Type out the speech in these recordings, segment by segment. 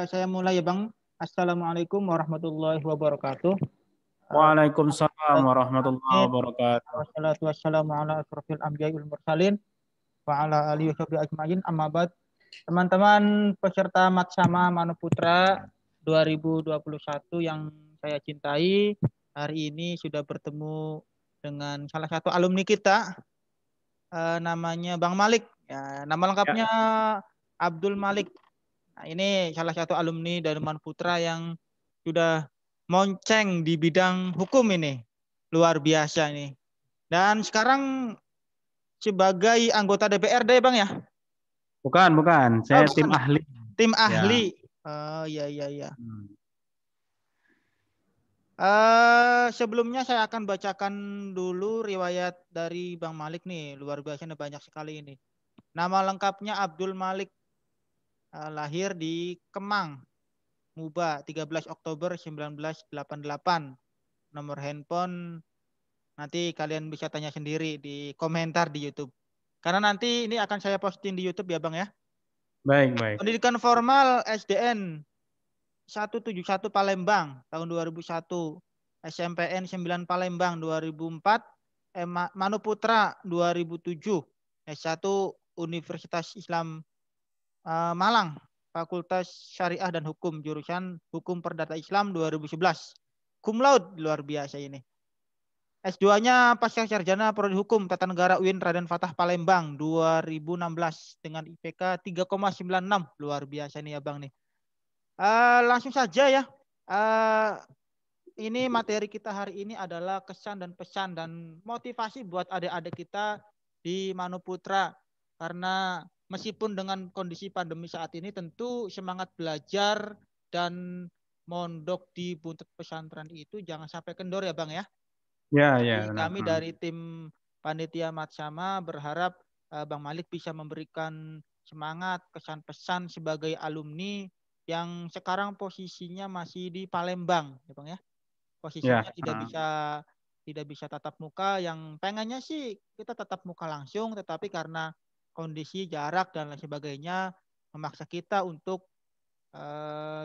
Saya mulai ya Bang. Assalamualaikum warahmatullahi wabarakatuh. Waalaikumsalam warahmatullahi wabarakatuh. Wassalatu wassalamu ala asrofil anbiya'i wal mursalin wa ala alihi washabihi ajma'in amma ba'd. Teman-teman peserta Matsama Manuputra 2021 yang saya cintai, hari ini sudah bertemu dengan salah satu alumni kita, namanya Bang Malik. Ya, nama lengkapnya Abdul Malik. Nah, ini salah satu alumni dari Manuputra yang sudah monceng di bidang hukum ini. Luar biasa ini. Dan sekarang sebagai anggota DPRD Bang ya? Bukan. Saya tim ahli. Tim ahli. Oh iya. Sebelumnya saya akan bacakan dulu riwayat dari Bang Malik nih. Luar biasa banyak sekali ini. Nama lengkapnya Abdul Malik. Lahir di Kemang, Muba, 13 Oktober 1988. Nomor handphone nanti kalian bisa tanya sendiri di komentar di YouTube. Karena nanti ini akan saya posting di YouTube ya Bang ya. Baik. Pendidikan formal SDN 171 Palembang tahun 2001. SMPN 9 Palembang 2004. Manuputra 2007. S1 Universitas Islam Malang, Fakultas Syariah dan Hukum, jurusan Hukum Perdata Islam 2011. Cum laude, luar biasa ini. S2-nya Pasca Sarjana Prodi Hukum Tata Negara UIN Raden Fatah Palembang 2016 dengan IPK 3,96. Luar biasa nih Abang nih. Langsung saja ya. Ini materi kita hari ini adalah kesan dan pesan dan motivasi buat adik-adik kita di Manuputra. Karena meskipun dengan kondisi pandemi saat ini tentu semangat belajar dan mondok di buntut pesantren itu jangan sampai kendor ya Bang ya. Ya. Kami dari tim panitia Matsama berharap Bang Malik bisa memberikan semangat, kesan pesan sebagai alumni yang sekarang posisinya masih di Palembang ya Bang ya. Posisinya tidak bisa tatap muka, yang pengennya sih kita tatap muka langsung, tetapi karena kondisi jarak dan lain sebagainya memaksa kita untuk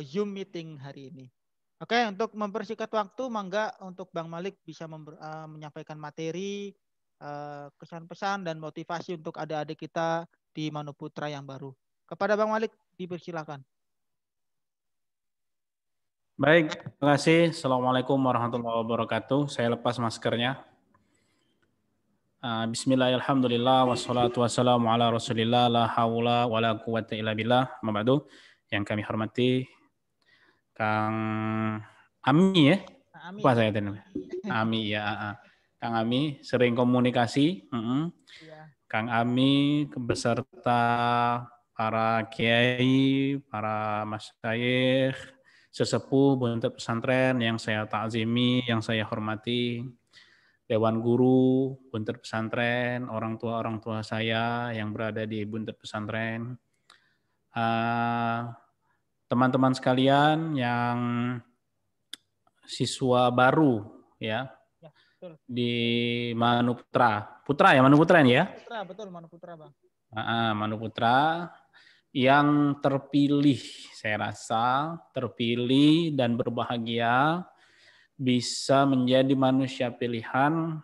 Zoom meeting hari ini. Oke, untuk mempersingkat waktu, mangga untuk Bang Malik bisa menyampaikan materi, kesan pesan dan motivasi untuk adik-adik kita di Manuputra yang baru. Kepada Bang Malik dipersilakan. Baik, terima kasih. Assalamualaikum warahmatullahi wabarakatuh. Saya lepas maskernya. Bismillahirrahmanirrahim. Alhamdulillah wassalatu wassalamu ala Rasulillah la haula wala quwata illa billah. Mabadu. Yang kami hormati Kang Ami ya. Apa saya tadi? Ami ya. Kang Ami sering komunikasi. Kang Ami beserta para kiai, para masyayikh, sesepuh buntut pesantren yang saya ta'zimi, yang saya hormati, dewan guru buntut pesantren, orang tua saya yang berada di buntut pesantren, teman-teman sekalian yang siswa baru ya di Manuputra, Manuputra ya? Betul Manuputra Bang. Manuputra yang terpilih, saya rasa terpilih dan berbahagia bisa menjadi manusia pilihan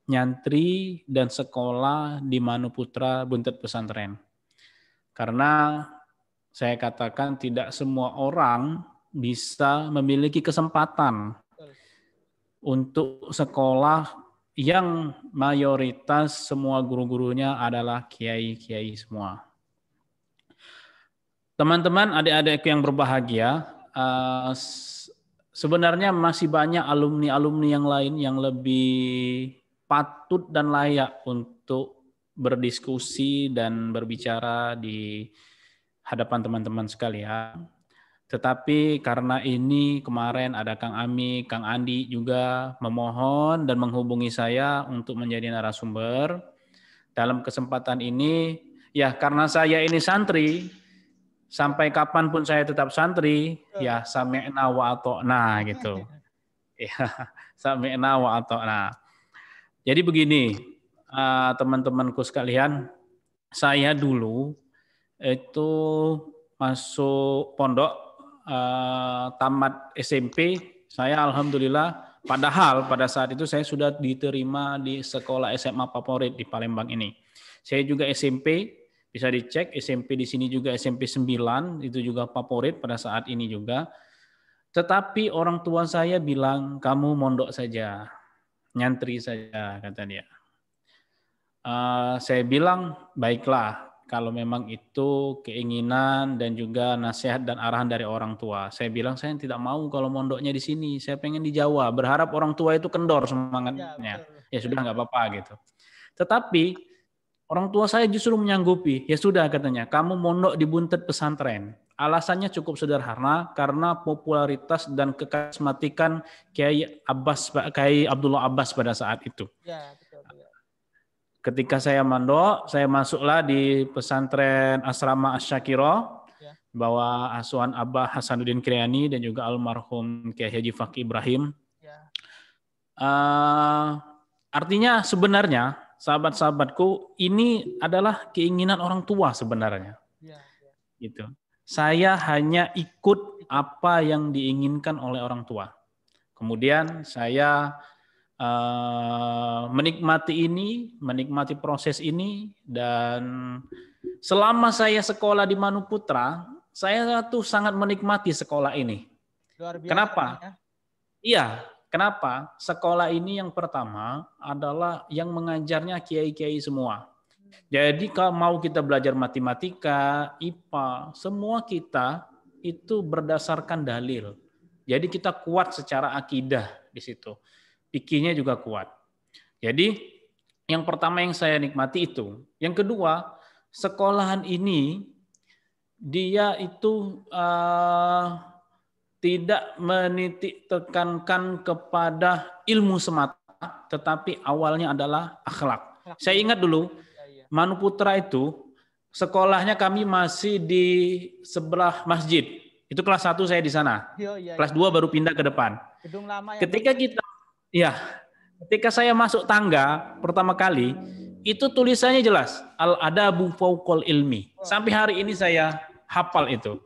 nyantri dan sekolah di Manuputra buntut pesantren. Karena saya katakan tidak semua orang bisa memiliki kesempatan untuk sekolah yang mayoritas semua guru-gurunya adalah kiai-kiai semua. Teman-teman, adik-adikku yang berbahagia, sebenarnya masih banyak alumni-alumni yang lain yang lebih patut dan layak untuk berdiskusi dan berbicara di hadapan teman-teman sekalian. Tetapi karena ini kemarin ada Kang Ami, Kang Andi juga memohon dan menghubungi saya untuk menjadi narasumber. Dalam kesempatan ini, ya karena saya ini santri, sampai kapanpun saya tetap santri, ya sami'na wa ata'na gitu. Ya, sami'na wa ata'na. Jadi begini, teman-temanku sekalian, saya dulu itu masuk pondok tamat SMP, saya alhamdulillah, padahal pada saat itu saya sudah diterima di sekolah SMA favorit di Palembang ini. Saya juga SMP, bisa dicek SMP di sini juga SMP 9, itu juga favorit pada saat ini juga. Tetapi orang tua saya bilang, kamu mondok saja, nyantri saja, kata dia. Saya bilang, baiklah, kalau memang itu keinginan dan juga nasihat dan arahan dari orang tua. Saya bilang, saya tidak mau kalau mondoknya di sini, saya pengen di Jawa, berharap orang tua itu kendor semangatnya. Ya sudah, nggak apa-apa gitu. Tetapi orang tua saya justru menyanggupi, ya sudah katanya, kamu mondok di Buntet pesantren. Alasannya cukup sederhana, karena popularitas dan kekarismatikan Kiai Abdullah Abbas pada saat itu. Ya, betul, betul. Ketika saya mondok, saya masuklah di pesantren Asrama Asyakiro, bawa asuhan Abah Hasanuddin Kriani dan juga almarhum Kiai Haji Fakih Ibrahim. Ya. Artinya sebenarnya, sahabat-sahabatku, ini adalah keinginan orang tua sebenarnya. Ya. Gitu. Saya hanya ikut apa yang diinginkan oleh orang tua. Kemudian saya menikmati proses ini, dan selama saya sekolah di Manuputra, saya tuh sangat menikmati sekolah ini. Luar biasa. Kenapa? Ya? Iya, kenapa? Sekolah ini yang pertama adalah yang mengajarnya kiai-kiai semua. Jadi kalau mau kita belajar matematika, IPA, semua kita itu berdasarkan dalil. Jadi kita kuat secara akidah di situ. Fikihnya juga kuat. Jadi yang pertama yang saya nikmati itu. Yang kedua, sekolahan ini dia itu tidak menitik tekankan kepada ilmu semata, tetapi awalnya adalah akhlak. Saya ingat dulu, Manuputra itu sekolahnya kami masih di sebelah masjid. Itu kelas 1 saya di sana. Kelas 2 baru pindah ke depan. Gedung lama ya. Ketika saya masuk tangga pertama kali, itu tulisannya jelas, Al-Adabu Fauqal Ilmi. Sampai hari ini saya hafal itu.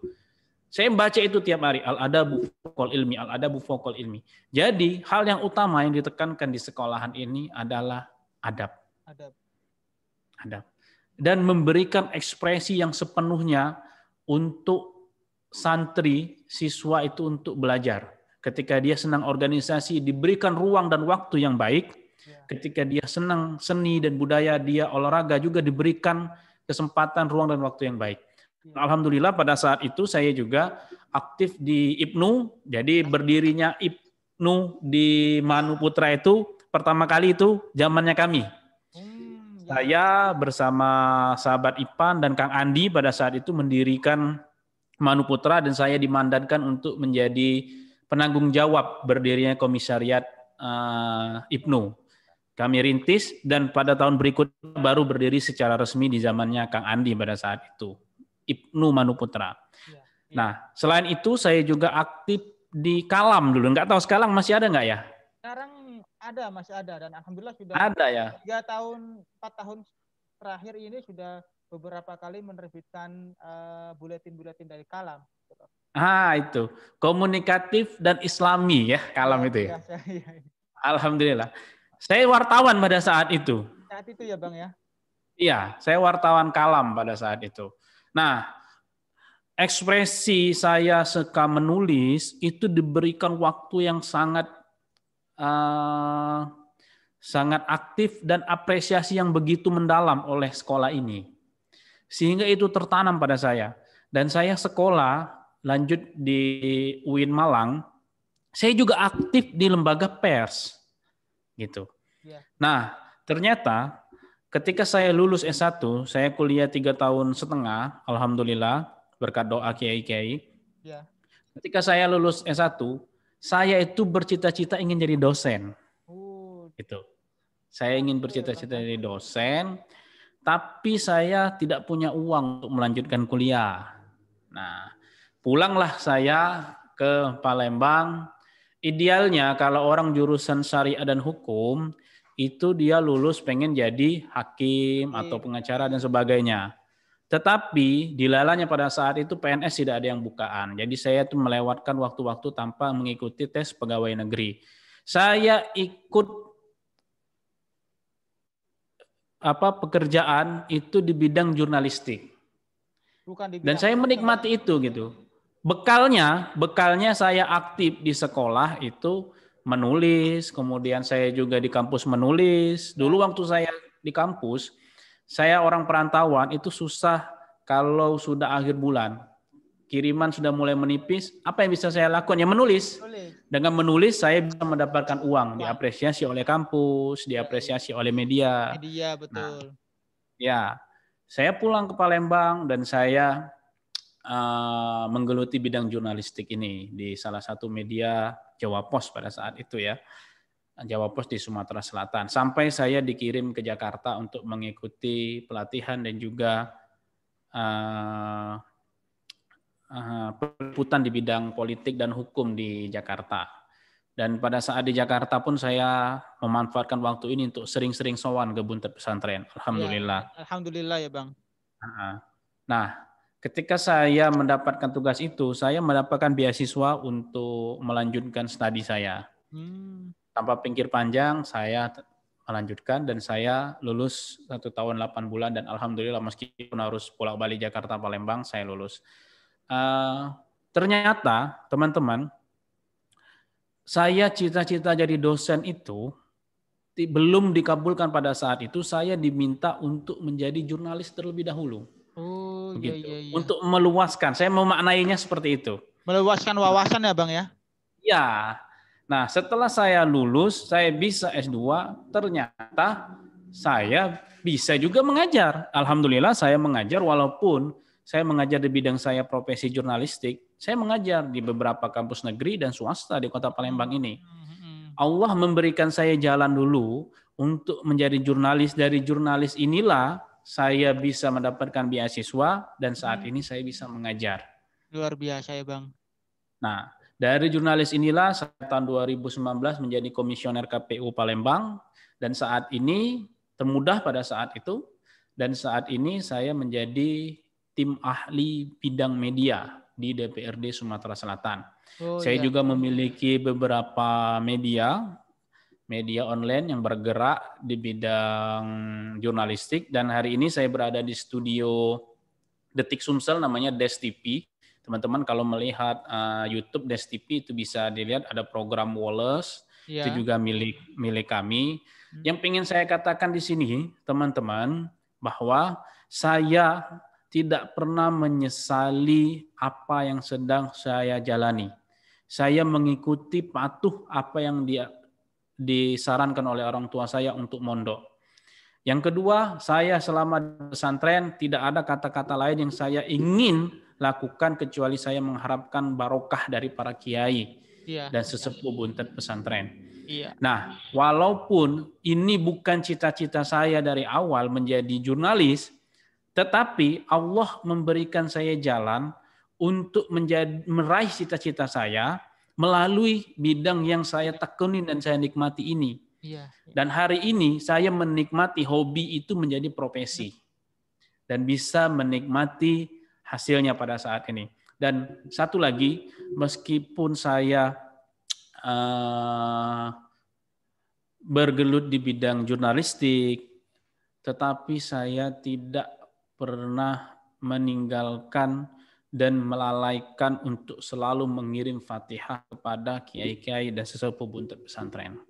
Saya baca itu tiap hari, Al-Adabu Fauqal Ilmi, Al-Adabu Fauqal Ilmi. Jadi hal yang utama yang ditekankan di sekolahan ini adalah adab. Dan memberikan ekspresi yang sepenuhnya untuk santri, siswa itu untuk belajar. Ketika dia senang organisasi, diberikan ruang dan waktu yang baik. Ketika dia senang seni dan budaya, dia olahraga juga diberikan kesempatan, ruang dan waktu yang baik. Alhamdulillah pada saat itu saya juga aktif di IPNU. Jadi berdirinya IPNU di Manuputra itu pertama kali itu zamannya kami. Saya bersama sahabat Ipan dan Kang Andi pada saat itu mendirikan Manuputra, dan saya dimandatkan untuk menjadi penanggung jawab berdirinya komisariat IPNU. Kami rintis, dan pada tahun berikutnya baru berdiri secara resmi di zamannya Kang Andi pada saat itu, IPNU Manuputra. Nah, selain itu saya juga aktif di Kalam dulu. Nggak tahu sekarang masih ada nggak ya? Sekarang ada, masih ada, dan alhamdulillah sudah ada ya. 4 tahun terakhir ini sudah beberapa kali menerbitkan buletin-buletin dari Kalam. Itu komunikatif dan Islami ya, Kalam itu ya. Alhamdulillah. Saya wartawan pada saat itu. Saat itu ya Bang ya? Iya, saya wartawan Kalam pada saat itu. Nah, ekspresi saya suka menulis itu diberikan waktu yang sangat aktif dan apresiasi yang begitu mendalam oleh sekolah ini. Sehingga itu tertanam pada saya. Dan saya sekolah lanjut di UIN Malang, saya juga aktif di lembaga pers. Gitu. Nah, ternyata ketika saya lulus S1, saya kuliah 3,5 tahun, alhamdulillah, berkat doa kiai-kiai. Ketika saya lulus S1, saya itu bercita-cita ingin jadi dosen. Gitu. Saya ingin bercita-cita jadi dosen, tapi saya tidak punya uang untuk melanjutkan kuliah. Nah, pulanglah saya ke Palembang. Idealnya kalau orang jurusan syariah dan hukum, itu dia lulus pengen jadi hakim atau pengacara dan sebagainya. Tetapi dilalanya pada saat itu PNS tidak ada yang bukaan. Jadi saya tuh melewatkan waktu-waktu tanpa mengikuti tes pegawai negeri. Saya ikut pekerjaan itu di bidang jurnalistik. Bukan di Dan bidang saya hukum ya, Bang? menikmati itu gitu. Bekalnya saya aktif di sekolah itu menulis, kemudian saya juga di kampus menulis. Dulu waktu saya di kampus, saya orang perantauan itu susah kalau sudah akhir bulan. Kiriman sudah mulai menipis, apa yang bisa saya lakukan? Ya menulis. Dengan menulis saya bisa mendapatkan uang, diapresiasi oleh kampus, diapresiasi oleh media. Media, Nah, betul. ya, saya pulang ke Palembang dan saya menggeluti bidang jurnalistik ini di salah satu media Jawa Pos pada saat itu ya. Jawa Pos di Sumatera Selatan. Sampai saya dikirim ke Jakarta untuk mengikuti pelatihan dan juga peliputan di bidang politik dan hukum di Jakarta. Dan pada saat di Jakarta pun saya memanfaatkan waktu ini untuk sering-sering sowan ke Buntet Pesantren. Alhamdulillah. Ya, alhamdulillah ya, Bang. Nah, ketika saya mendapatkan tugas itu, saya mendapatkan beasiswa untuk melanjutkan studi saya. Tanpa pikir panjang, saya melanjutkan dan saya lulus 1 tahun 8 bulan dan alhamdulillah meskipun harus bolak-balik Jakarta Palembang, saya lulus. Ternyata teman-teman, saya cita-cita jadi dosen itu belum dikabulkan pada saat itu. Saya diminta untuk menjadi jurnalis terlebih dahulu. Oh, begitu. Iya. Untuk meluaskan, saya memaknainya seperti itu. Meluaskan wawasan ya, Bang ya? Ya. Nah, setelah saya lulus, saya bisa S2, ternyata saya bisa juga mengajar. Alhamdulillah saya mengajar walaupun saya mengajar di bidang saya profesi jurnalistik, saya mengajar di beberapa kampus negeri dan swasta di Kota Palembang ini. Allah memberikan saya jalan dulu untuk menjadi jurnalis. Dari jurnalis inilah saya bisa mendapatkan beasiswa dan saat ini saya bisa mengajar. Luar biasa ya, Bang. Nah, dari jurnalis inilah saya tahun 2019 menjadi komisioner KPU Palembang dan saat ini termudah pada saat itu dan saat ini saya menjadi tim ahli bidang media di DPRD Sumatera Selatan. Saya juga memiliki beberapa media online yang bergerak di bidang jurnalistik dan hari ini saya berada di studio Detik Sumsel namanya Des TV. Teman-teman kalau melihat YouTube Des TV itu bisa dilihat ada program Wallace, itu juga milik kami. Yang ingin saya katakan di sini teman-teman bahwa saya tidak pernah menyesali apa yang sedang saya jalani. Saya mengikuti patuh apa yang disarankan oleh orang tua saya untuk mondok. Yang kedua, saya selama di pesantren tidak ada kata-kata lain yang saya ingin lakukan kecuali saya mengharapkan barokah dari para kiai dan sesepuh Buntet pesantren. Nah, walaupun ini bukan cita-cita saya dari awal menjadi jurnalis, tetapi Allah memberikan saya jalan untuk meraih cita-cita saya melalui bidang yang saya tekuni dan saya nikmati ini. Dan hari ini saya menikmati hobi itu menjadi profesi. Dan bisa menikmati hasilnya pada saat ini. Dan satu lagi, meskipun saya bergelut di bidang jurnalistik, tetapi saya tidak pernah meninggalkan dan melalaikan untuk selalu mengirim Fatihah kepada kiai-kiai dan sesepuh Buntet pesantren.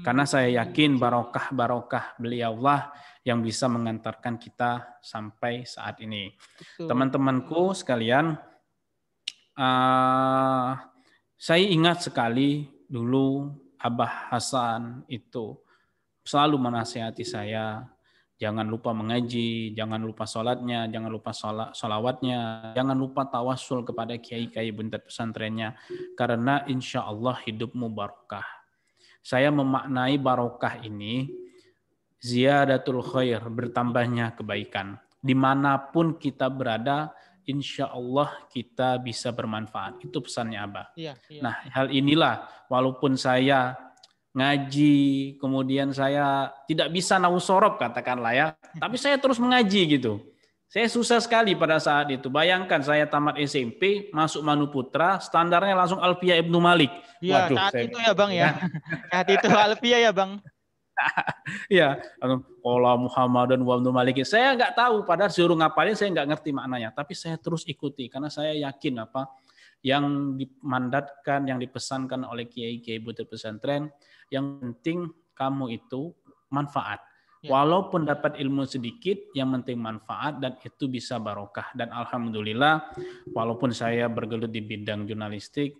Karena saya yakin barokah beliaulah yang bisa mengantarkan kita sampai saat ini. Teman-temanku sekalian, saya ingat sekali dulu Abah Hasan itu selalu menasihati saya, jangan lupa mengaji, jangan lupa sholatnya, jangan lupa sholawatnya, jangan lupa tawasul kepada kiai-kiai Buntet pesantrennya, karena insya Allah hidupmu barokah. Saya memaknai barokah ini, ziyadatul khair, bertambahnya kebaikan. Dimanapun kita berada, insya Allah kita bisa bermanfaat. Itu pesannya Abah. Nah, hal inilah, walaupun saya ngaji, kemudian saya tidak bisa nausorob katakanlah ya, tapi saya terus mengaji gitu. Saya susah sekali pada saat itu. Bayangkan saya tamat SMP, masuk Manuputra, standarnya langsung Alfiya Ibnu Malik. Iya, Waduh, saat saya itu ya Bang ya. ya. Saat itu Alfia ya Bang. Ya, Qala Muhammadun wa Ibnu Malik. Saya nggak tahu, padahal suruh ngapalin saya nggak ngerti maknanya, tapi saya terus ikuti karena saya yakin apa yang dimandatkan, yang dipesankan oleh kiai-kiai butuh pesantren, yang penting kamu itu manfaat. Ya. Walaupun dapat ilmu sedikit, yang penting manfaat dan itu bisa barokah. Dan alhamdulillah, walaupun saya bergelut di bidang jurnalistik,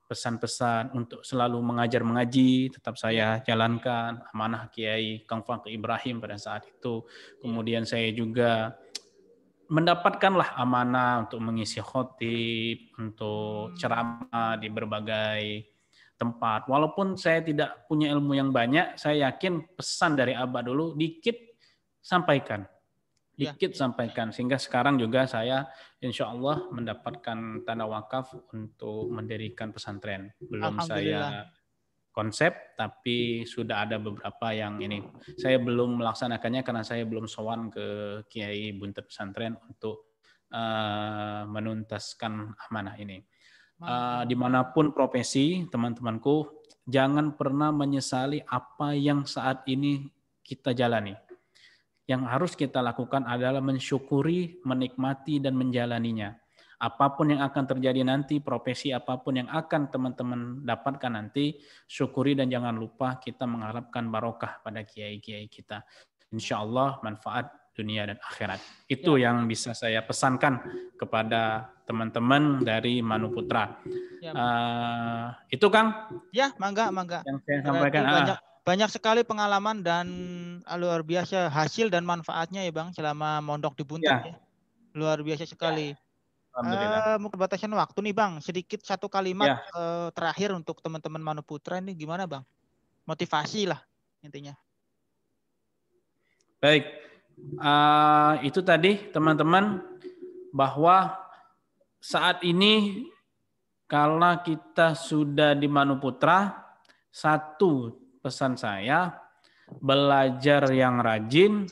pesan-pesan untuk selalu mengajar mengaji tetap saya jalankan, amanah Kiai Kang Fakih Ibrahim pada saat itu. Kemudian saya juga mendapatkanlah amanah untuk mengisi khotib, untuk ceramah di berbagai tempat. Walaupun saya tidak punya ilmu yang banyak, saya yakin pesan dari Abah dulu dikit sampaikan. Dikit sampaikan. Sehingga sekarang juga saya insya Allah mendapatkan tanda wakaf untuk mendirikan pesantren. Belum saya konsep, tapi sudah ada beberapa yang ini. Saya belum melaksanakannya karena saya belum sowan ke Kiai Buntet Pesantren untuk menuntaskan amanah ini. Dimanapun profesi, teman-temanku, jangan pernah menyesali apa yang saat ini kita jalani. Yang harus kita lakukan adalah mensyukuri, menikmati, dan menjalaninya. Apapun yang akan terjadi nanti, profesi apapun yang akan teman-teman dapatkan nanti, syukuri dan jangan lupa kita mengharapkan barokah pada kiai-kiai kita. Insya Allah manfaat dunia dan akhirat. Itu yang bisa saya pesankan kepada teman-teman dari Manuputra. Itu Kang? Ya, mangga. Yang saya sampaikan. Banyak sekali pengalaman dan luar biasa hasil dan manfaatnya ya Bang selama mondok di Buntet ya. Luar biasa sekali. Mungkin batasan waktu nih Bang, sedikit satu kalimat terakhir untuk teman-teman Manuputra ini gimana Bang? Motivasi lah intinya. Baik, itu tadi teman-teman bahwa saat ini karena kita sudah di Manuputra, satu pesan saya, belajar yang rajin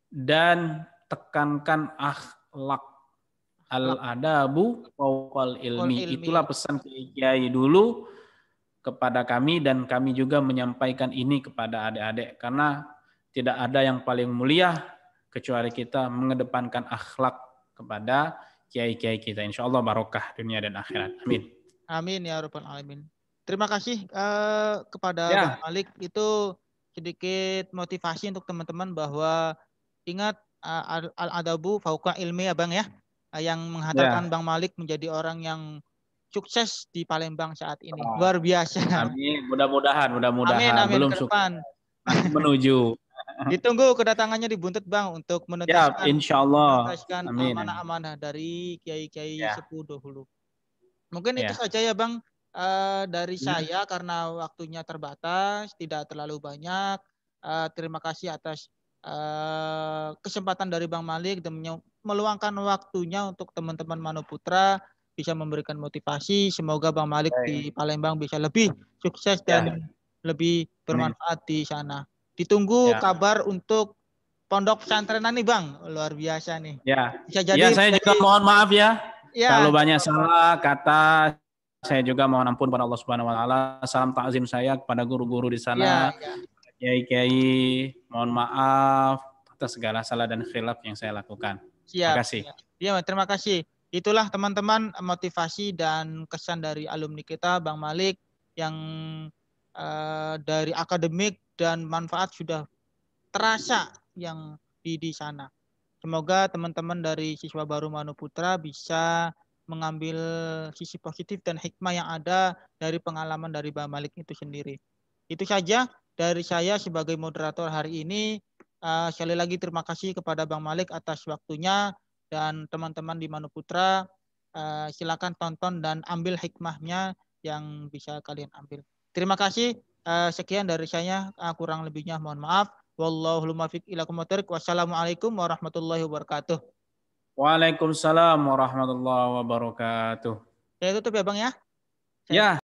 dan tekankan akhlak. Al-adabu fauqal ilmi. Itulah pesan Kiai dulu kepada kami dan kami juga menyampaikan ini kepada adik-adik karena tidak ada yang paling mulia kecuali kita mengedepankan akhlak kepada kiai-kiai kita. Insya Allah barokah dunia dan akhirat. Amin. Amin ya rabbal alamin. Terima kasih kepada Bang Malik. Itu sedikit motivasi untuk teman-teman bahwa ingat al-adabu fauqa ilmi ya Bang ya. Yang menghantarkan Bang Malik menjadi orang yang sukses di Palembang saat ini. Luar biasa. Amin. Mudah-mudahan. Amin Belum ke depan. Menuju. Ditunggu kedatangannya di Buntet Bang untuk menuntaskan amanah-amanah dari kiai-kiai sepuh dahulu. Mungkin itu saja ya Bang. Dari saya karena waktunya terbatas, tidak terlalu banyak. Terima kasih atas kesempatan dari Bang Malik dan meluangkan waktunya untuk teman-teman Manuputra bisa memberikan motivasi. Semoga Bang Malik di Palembang bisa lebih sukses dan lebih bermanfaat di sana. Ditunggu kabar untuk pondok pesantrenan nih Bang, luar biasa nih. Bisa jadi. Saya juga mohon maaf ya. Kalau banyak salah kata, saya juga mohon ampun pada Allah Subhanahu wa taala. Salam takzim saya kepada guru-guru di sana. Kiai-kiai, mohon maaf atas segala salah dan khilaf yang saya lakukan. Terima kasih. Iya, terima kasih. Itulah teman-teman motivasi dan kesan dari alumni kita Bang Malik yang dari akademik dan manfaat sudah terasa yang di sana. Semoga teman-teman dari siswa baru Manuputra bisa mengambil sisi positif dan hikmah yang ada dari pengalaman dari Bang Malik itu sendiri. Itu saja dari saya sebagai moderator hari ini. Sekali lagi terima kasih kepada Bang Malik atas waktunya dan teman-teman di Manuputra. Silakan tonton dan ambil hikmahnya yang bisa kalian ambil. Terima kasih. Sekian dari saya. Kurang lebihnya mohon maaf. Wallahul muwaffiq ila aqwamit thoriq. Wassalamualaikum warahmatullahi wabarakatuh. Waalaikumsalam warahmatullahi wabarakatuh. Saya tutup ya Bang ya. Ya.